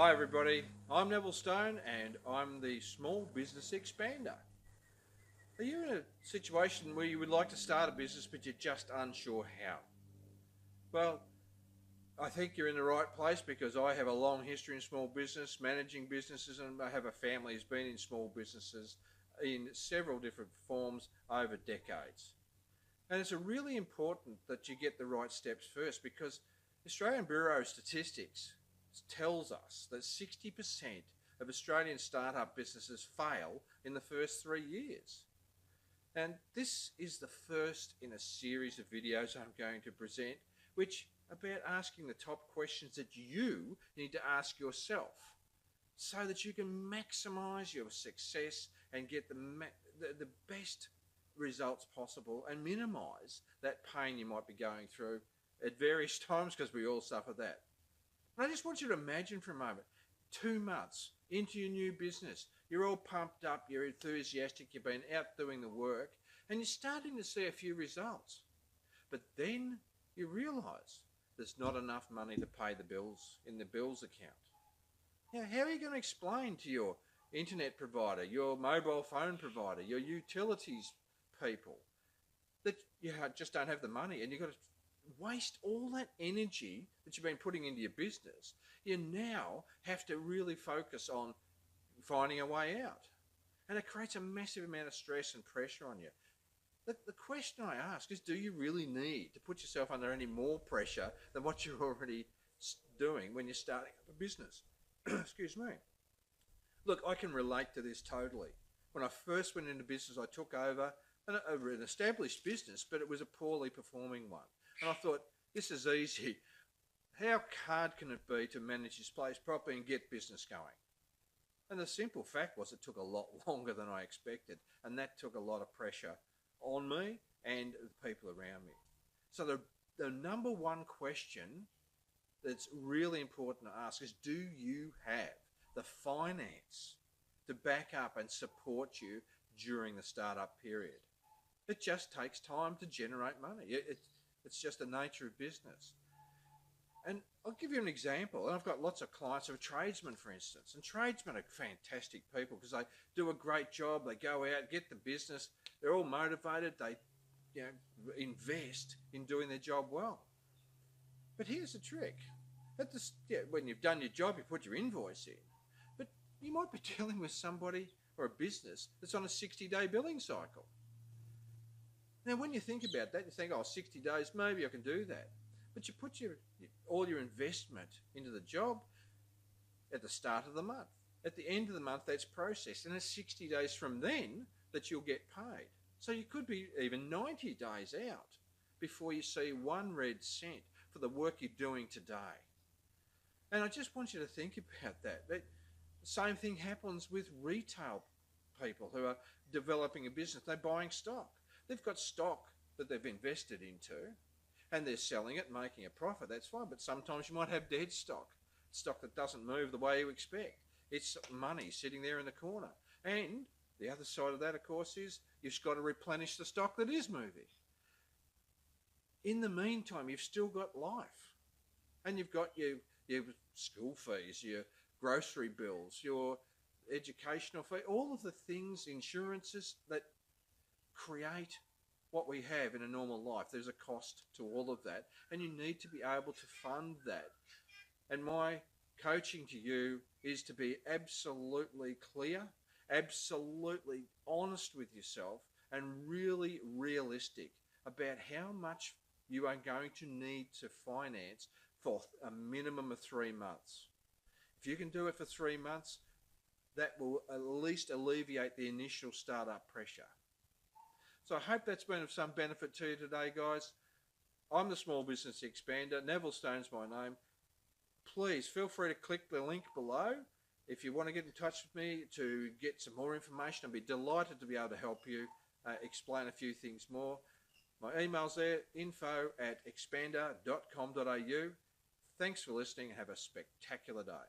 Hi everybody, I'm Neville Stone and I'm the Small Business Expander. Are you in a situation where you would like to start a business but you're just unsure how? Well, I think you're in the right place because I have a long history in small business, managing businesses, and I have a family who's been in small businesses in several different forms over decades. And it's really important that you get the right steps first because the Australian Bureau of Statistics tells us that 60% of Australian startup businesses fail in the first 3 years. And this is the first in a series of videos I'm going to present, which about asking the top questions that you need to ask yourself so that you can maximize your success and get the best results possible and minimize that pain you might be going through at various times, because we all suffer that. And I just want you to imagine for a moment, 2 months into your new business, you're all pumped up, you're enthusiastic, you've been out doing the work, and you're starting to see a few results. But then you realise there's not enough money to pay the bills in the bills account. Now, how are you going to explain to your internet provider, your mobile phone provider, your utilities people that you just don't have the money, and you've got to waste all that energy that you've been putting into your business? You now have to really focus on finding a way out. And it creates a massive amount of stress and pressure on you. The question I ask is, do you really need to put yourself under any more pressure than what you're already doing when you're starting up a business? Excuse me. Look, I can relate to this totally. When I first went into business, I took over an established business, but it was a poorly performing one. And I thought, this is easy. How hard can it be to manage this place properly and get business going? And the simple fact was it took a lot longer than I expected. And that took a lot of pressure on me and the people around me. So the number one question that's really important to ask is, do you have the finance to back up and support you during the startup period? It just takes time to generate money. It's just the nature of business. And I'll give you an example. And I've got lots of clients who are tradesmen, for instance. And tradesmen are fantastic people because they do a great job. They go out, get the business. They're all motivated. They invest in doing their job well. But here's the trick. When you've done your job, you put your invoice in. But you might be dealing with somebody or a business that's on a 60-day billing cycle. Now, when you think about that, you think, 60 days, maybe I can do that. But you put all your investment into the job at the start of the month. At the end of the month, that's processed. And it's 60 days from then that you'll get paid. So you could be even 90 days out before you see one red cent for the work you're doing today. And I just want you to think about that. The same thing happens with retail people who are developing a business. They're buying stock. They've got stock that they've invested into and they're selling it, making a profit. That's fine. But sometimes you might have dead stock that doesn't move the way you expect. It's money sitting there in the corner. And the other side of that, of course, is you've got to replenish the stock that is moving. In the meantime, you've still got life. And you've got your school fees, your grocery bills, your educational fee, all of the things, insurances that create what we have in a normal life. There's a cost to all of that, and you need to be able to fund that. And my coaching to you is to be absolutely clear, absolutely honest with yourself, and really realistic about how much you are going to need to finance for a minimum of 3 months. If you can do it for 3 months, that will at least alleviate the initial startup pressure. So I hope that's been of some benefit to you today, guys. I'm the Small Business Expander. Neville Stone's my name. Please feel free to click the link below. If you want to get in touch with me to get some more information, I'd be delighted to be able to help you explain a few things more. My email's there, info@expander.com.au. Thanks for listening and have a spectacular day.